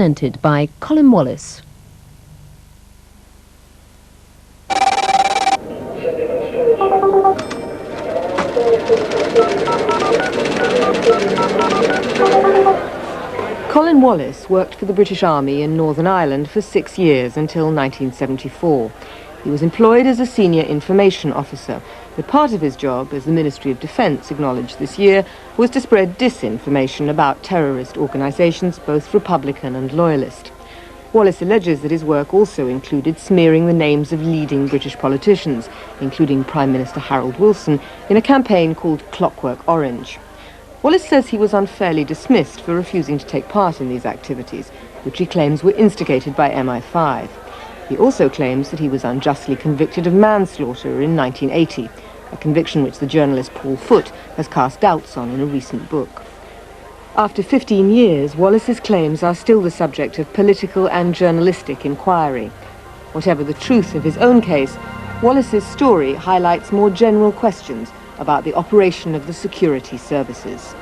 Presented by Colin Wallace. Colin Wallace worked for the British Army in Northern Ireland for 6 years until 1974. He was employed as a senior information officer, but part of his job, as the Ministry of Defence acknowledged this year, was to spread disinformation about terrorist organisations, both Republican and Loyalist. Wallace alleges that his work also included smearing the names of leading British politicians, including Prime Minister Harold Wilson, in a campaign called Clockwork Orange. Wallace says he was unfairly dismissed for refusing to take part in these activities, which he claims were instigated by MI5. He also claims that he was unjustly convicted of manslaughter in 1980, a conviction which the journalist Paul Foote has cast doubts on in a recent book. After 15 years, Wallace's claims are still the subject of political and journalistic inquiry. Whatever the truth of his own case, Wallace's story highlights more general questions about the operation of the security services.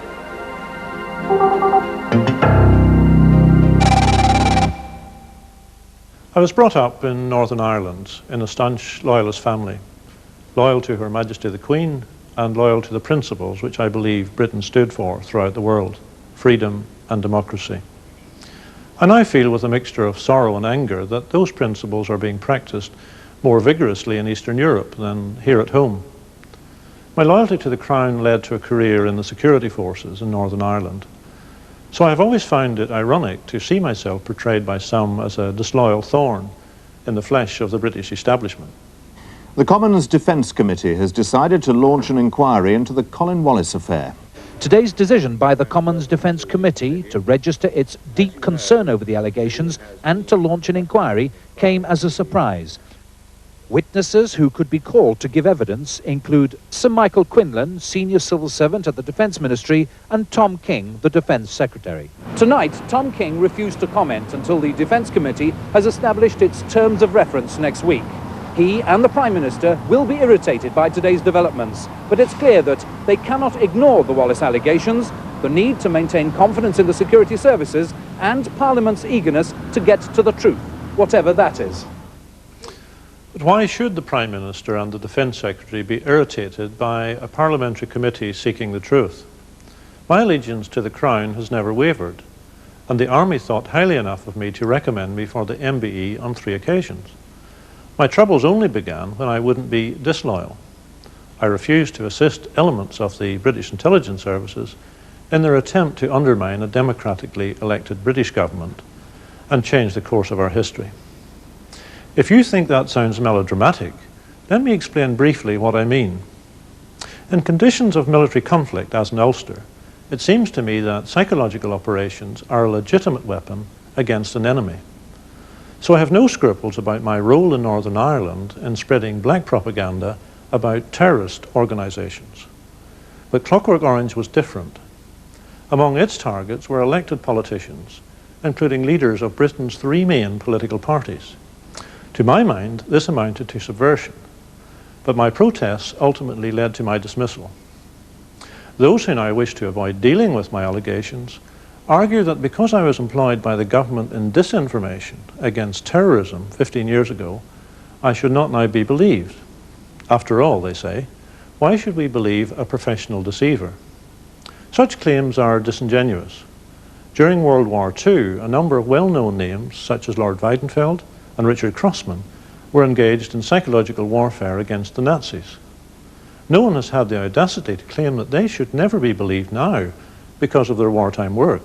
I was brought up in Northern Ireland in a staunch Loyalist family, loyal to Her Majesty the Queen and loyal to the principles which I believe Britain stood for throughout the world: freedom and democracy. I now feel with a mixture of sorrow and anger that those principles are being practiced more vigorously in Eastern Europe than here at home. My loyalty to the Crown led to a career in the security forces in Northern Ireland. So I have always found it ironic to see myself portrayed by some as a disloyal thorn in the flesh of the British establishment. The Commons Defence Committee has decided to launch an inquiry into the Colin Wallace affair. Today's decision by the Commons Defence Committee to register its deep concern over the allegations and to launch an inquiry came as a surprise. Witnesses who could be called to give evidence include Sir Michael Quinlan, Senior Civil Servant at the Defence Ministry, and Tom King, the Defence Secretary. Tonight, Tom King refused to comment until the Defence Committee has established its terms of reference next week. He and the Prime Minister will be irritated by today's developments, but it's clear that they cannot ignore the Wallace allegations, the need to maintain confidence in the security services, and Parliament's eagerness to get to the truth, whatever that is. But why should the Prime Minister and the Defence Secretary be irritated by a parliamentary committee seeking the truth? My allegiance to the Crown has never wavered, and the Army thought highly enough of me to recommend me for the MBE on 3 occasions. My troubles only began when I wouldn't be disloyal. I refused to assist elements of the British intelligence services in their attempt to undermine a democratically elected British government and change the course of our history. If you think that sounds melodramatic, let me explain briefly what I mean. In conditions of military conflict, as in Ulster, it seems to me that psychological operations are a legitimate weapon against an enemy. So I have no scruples about my role in Northern Ireland in spreading black propaganda about terrorist organisations. But Clockwork Orange was different. Among its targets were elected politicians, including leaders of Britain's 3 main political parties. To my mind, this amounted to subversion, but my protests ultimately led to my dismissal. Those who now wish to avoid dealing with my allegations argue that because I was employed by the government in disinformation against terrorism 15 years ago, I should not now be believed. After all, they say, why should we believe a professional deceiver? Such claims are disingenuous. During World War II, a number of well-known names, such as Lord Weidenfeld and Richard Crossman, were engaged in psychological warfare against the Nazis. No one has had the audacity to claim that they should never be believed now because of their wartime work.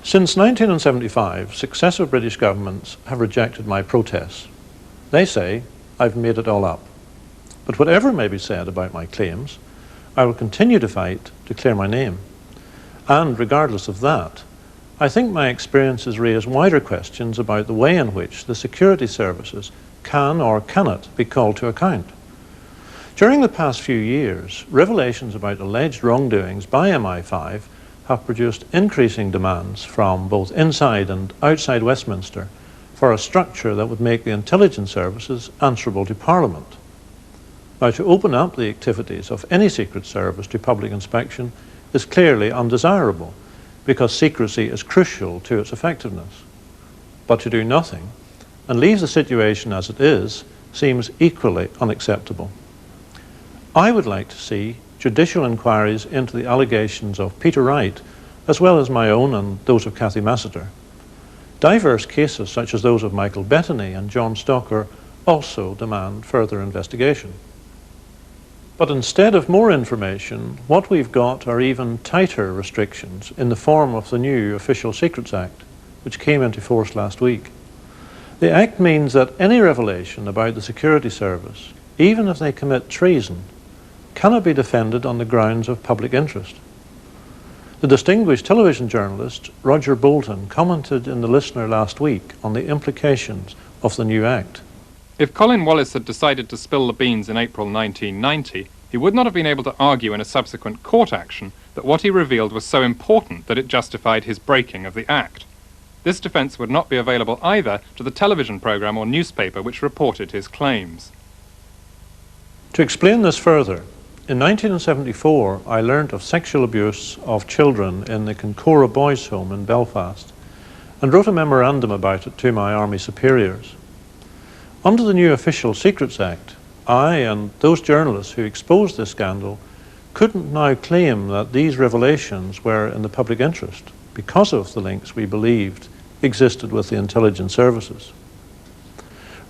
Since 1975, successive British governments have rejected my protests. They say I've made it all up. But whatever may be said about my claims, I will continue to fight to clear my name. And regardless of that, I think my experiences raise wider questions about the way in which the security services can or cannot be called to account. During the past few years, revelations about alleged wrongdoings by MI5 have produced increasing demands from both inside and outside Westminster for a structure that would make the intelligence services answerable to Parliament. Now, to open up the activities of any secret service to public inspection is clearly undesirable, because secrecy is crucial to its effectiveness. But to do nothing and leave the situation as it is seems equally unacceptable. I would like to see judicial inquiries into the allegations of Peter Wright, as well as my own and those of Cathy Massiter. Diverse cases such as those of Michael Bettany and John Stalker also demand further investigation. But instead of more information, what we've got are even tighter restrictions in the form of the new Official Secrets Act, which came into force last week. The Act means that any revelation about the security service, even if they commit treason, cannot be defended on the grounds of public interest. The distinguished television journalist Roger Bolton commented in The Listener last week on the implications of the new Act. If Colin Wallace had decided to spill the beans in April 1990, he would not have been able to argue in a subsequent court action that what he revealed was so important that it justified his breaking of the Act. This defence would not be available either to the television programme or newspaper which reported his claims. To explain this further, in 1974 I learnt of sexual abuse of children in the Kincora Boys' Home in Belfast and wrote a memorandum about it to my army superiors. Under the new Official Secrets Act, I and those journalists who exposed this scandal couldn't now claim that these revelations were in the public interest because of the links we believed existed with the intelligence services.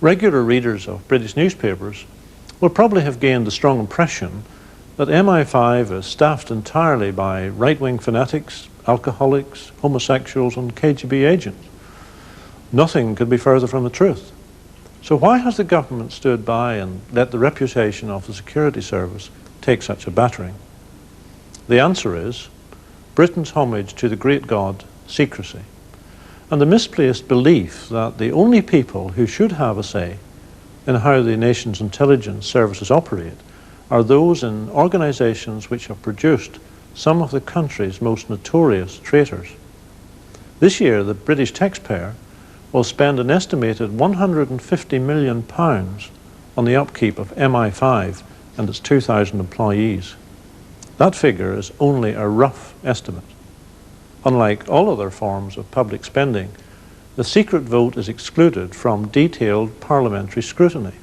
Regular readers of British newspapers will probably have gained the strong impression that MI5 is staffed entirely by right-wing fanatics, alcoholics, homosexuals and KGB agents. Nothing could be further from the truth. So why has the government stood by and let the reputation of the security service take such a battering? The answer is Britain's homage to the great god, secrecy, and the misplaced belief that the only people who should have a say in how the nation's intelligence services operate are those in organisations which have produced some of the country's most notorious traitors. This year, the British taxpayer will spend an estimated £150 million on the upkeep of MI5 and its 2,000 employees. That figure is only a rough estimate. Unlike all other forms of public spending, the secret vote is excluded from detailed parliamentary scrutiny.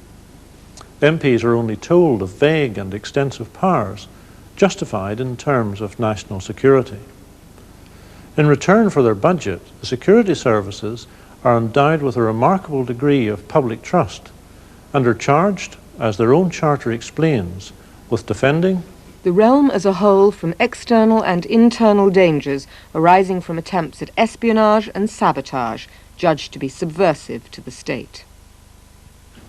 MPs are only told of vague and extensive powers justified in terms of national security. In return for their budget, the security services are endowed with a remarkable degree of public trust and are charged, as their own charter explains, with defending the realm as a whole from external and internal dangers arising from attempts at espionage and sabotage, judged to be subversive to the state.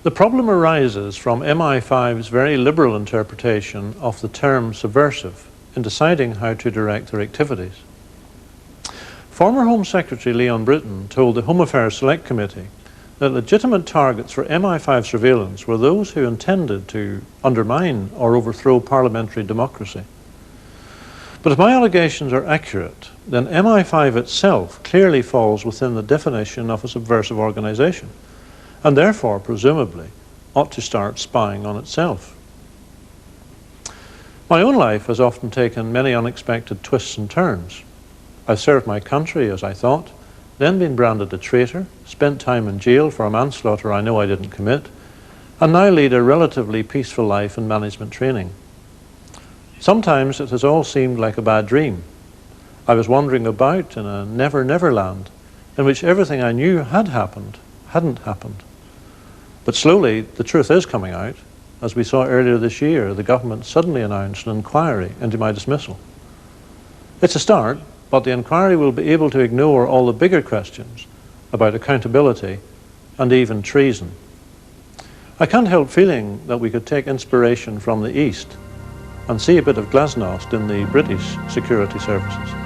The problem arises from MI5's very liberal interpretation of the term subversive in deciding how to direct their activities. Former Home Secretary Leon Britton told the Home Affairs Select Committee that legitimate targets for MI5 surveillance were those who intended to undermine or overthrow parliamentary democracy. But if my allegations are accurate, then MI5 itself clearly falls within the definition of a subversive organisation, and therefore, presumably, ought to start spying on itself. My own life has often taken many unexpected twists and turns. I served my country as I thought, then been branded a traitor, spent time in jail for a manslaughter I know I didn't commit, and now lead a relatively peaceful life in management training. Sometimes it has all seemed like a bad dream. I was wandering about in a never-never land in which everything I knew had happened hadn't happened. But slowly the truth is coming out. As we saw earlier this year, the government suddenly announced an inquiry into my dismissal. It's a start, but the inquiry will be able to ignore all the bigger questions about accountability and even treason. I can't help feeling that we could take inspiration from the East and see a bit of glasnost in the British security services.